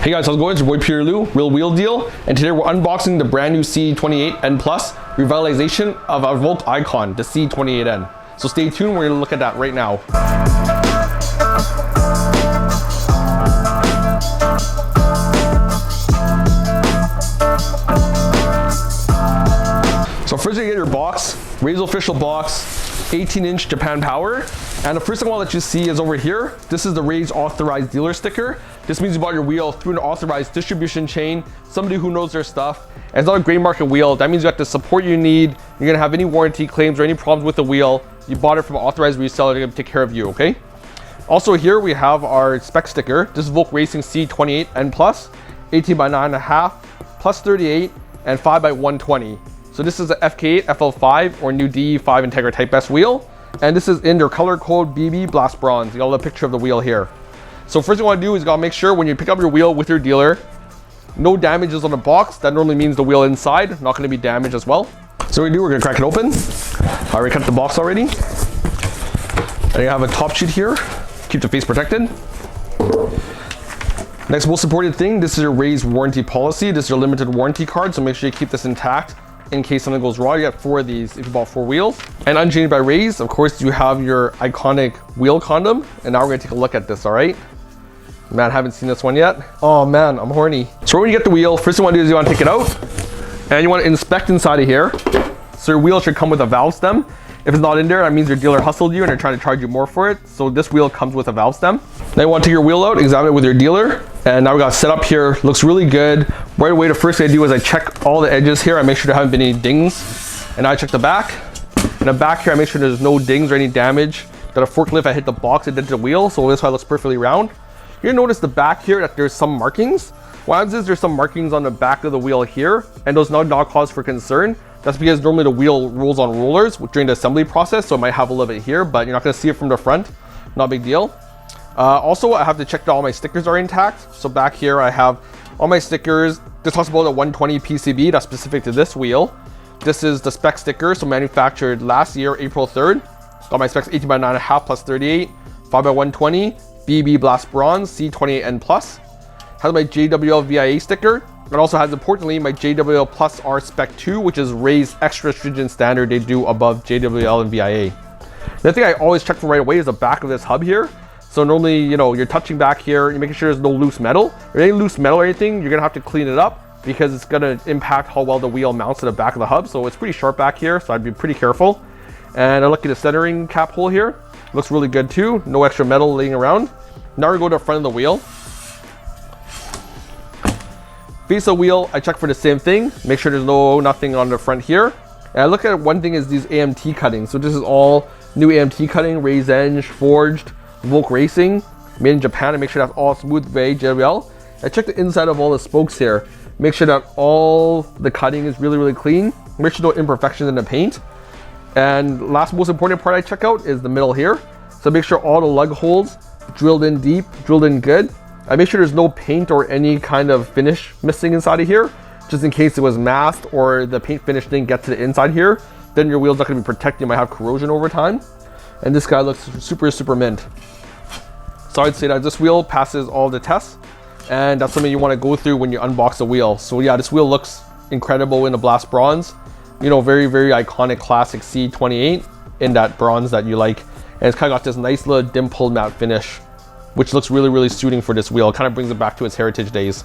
Hey guys, how's it going? It's your boy Peter Lou, Real Wheel Deal, and today we're unboxing the brand new CE28N-PLUS revitalization of our VOLK icon, the CE28N. So stay tuned, we're gonna look at that right now. So first you get your box, Raise official box, 18-inch Japan power. And the first thing I want to let you see is over here. This is the Raise authorized dealer sticker. This means you bought your wheel through an authorized distribution chain, somebody who knows their stuff. And it's not a gray market wheel. That means you got the support you need. You're gonna have any warranty claims or any problems with the wheel. You bought it from an authorized reseller, they're gonna take care of you, okay? Also here we have our spec sticker. This is VOLK Racing CE28N-PLUS, 18 by 9.5, plus 38, and 5 by 120. So this is a FK8 FL5 or new DE5 Integra Type S wheel. And this is in their color code BB Blast Bronze. You got a picture of the wheel here. So first thing you want to do is you got to make sure when you pick up your wheel with your dealer, no damages on the box. That normally means the wheel inside not going to be damaged as well. So what we do, we're going to crack it open. I already cut the box already. And you have a top sheet here. Keep the face protected. Next most important thing, this is your Raise warranty policy. This is your limited warranty card, so make sure you keep this intact in case something goes wrong. You got 4 of these if you bought 4 wheels. And unchained by Raise, of course, you have your iconic wheel condom. And now we're gonna take a look at this, all right? Man, I haven't seen this one yet. Oh man, I'm horny. So when you get the wheel, first thing you wanna do is you wanna take it out and you wanna inspect inside of here. So your wheel should come with a valve stem. If it's not in there, that means your dealer hustled you and they're trying to charge you more for it. So this wheel comes with a valve stem. Now you want to take your wheel out, examine it with your dealer. And now we got set up here, looks really good. Right away, the first thing I do is I check all the edges here. I make sure there haven't been any dings. And I check the back. In the back here, I make sure there's no dings or any damage. That a forklift, I hit the box, it did the wheel. So this why it looks perfectly round. You're gonna notice the back here that there's some markings. What happens is there's some markings on the back of the wheel here. And those not cause for concern. That's because normally the wheel rolls on rollers during the assembly process, so it might have a little bit here, but you're not gonna see it from the front. Not a big deal. Also, I have to check that all my stickers are intact. So back here, I have all my stickers. This talks about the 120 PCB that's specific to this wheel. This is the spec sticker, so manufactured last year, April 3rd. Got my specs 18 by 9.5 plus 38, 5 by 120, BB Blast Bronze, C28N+. Has my JWL VIA sticker. It also has, importantly, my JWL Plus R Spec 2, which is Raise extra stringent standard they do above JWL and VIA. The thing I always check for right away is the back of this hub here. So normally, you know, you're touching back here, you're making sure there's no loose metal. Or any loose metal or anything, you're gonna have to clean it up because it's gonna impact how well the wheel mounts to the back of the hub. So it's pretty sharp back here, so I'd be pretty careful. And I look at the centering cap hole here. Looks really good too, no extra metal laying around. Now we go to the front of the wheel. Face of wheel, I check for the same thing. Make sure there's nothing on the front here. And I look at one thing is these AMT cuttings. So this is all new AMT cutting, Raise Eng, forged, VOLK Racing, made in Japan. I make sure that's all smooth VIA JWL. I check the inside of all the spokes here. Make sure that all the cutting is really clean. Make sure no imperfections in the paint. And last most important part I check out is the middle here. So make sure all the lug holes drilled in deep, drilled in good. I make sure there's no paint or any kind of finish missing inside of here, just in case it was masked or the paint finish didn't get to the inside here. Then your wheel's not gonna be protected, you might have corrosion over time. And this guy looks super mint. So I'd say that this wheel passes all the tests, and that's something you wanna go through when you unbox the wheel. So yeah, this wheel looks incredible in the Blast Bronze. You know, very iconic classic C28 in that bronze that you like. And it's kind of got this nice little dimpled matte finish, which looks really suiting for this wheel. It kind of brings it back to its heritage days.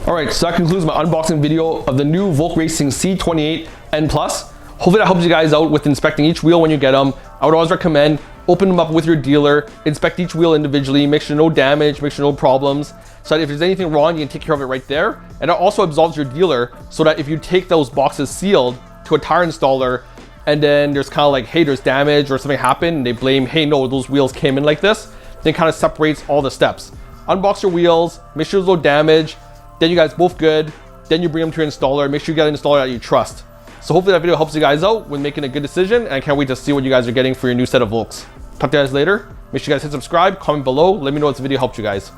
All right, so that concludes my unboxing video of the new VOLK Racing C28N+. Hopefully that helps you guys out with inspecting each wheel when you get them. I would always recommend open them up with your dealer, inspect each wheel individually, make sure no damage, make sure no problems, so that if there's anything wrong, you can take care of it right there. And it also absolves your dealer so that if you take those boxes sealed to a tire installer, and then there's kind of like, hey, there's damage or something happened, and they blame, hey, no, those wheels came in like this, then kind of separates all the steps. Unbox your wheels, make sure there's no damage, then you guys both good, then you bring them to your installer, make sure you get an installer that you trust. So hopefully that video helps you guys out with making a good decision, and I can't wait to see what you guys are getting for your new set of Volks. Talk to you guys later. Make sure you guys hit subscribe, comment below, let me know if this video helped you guys.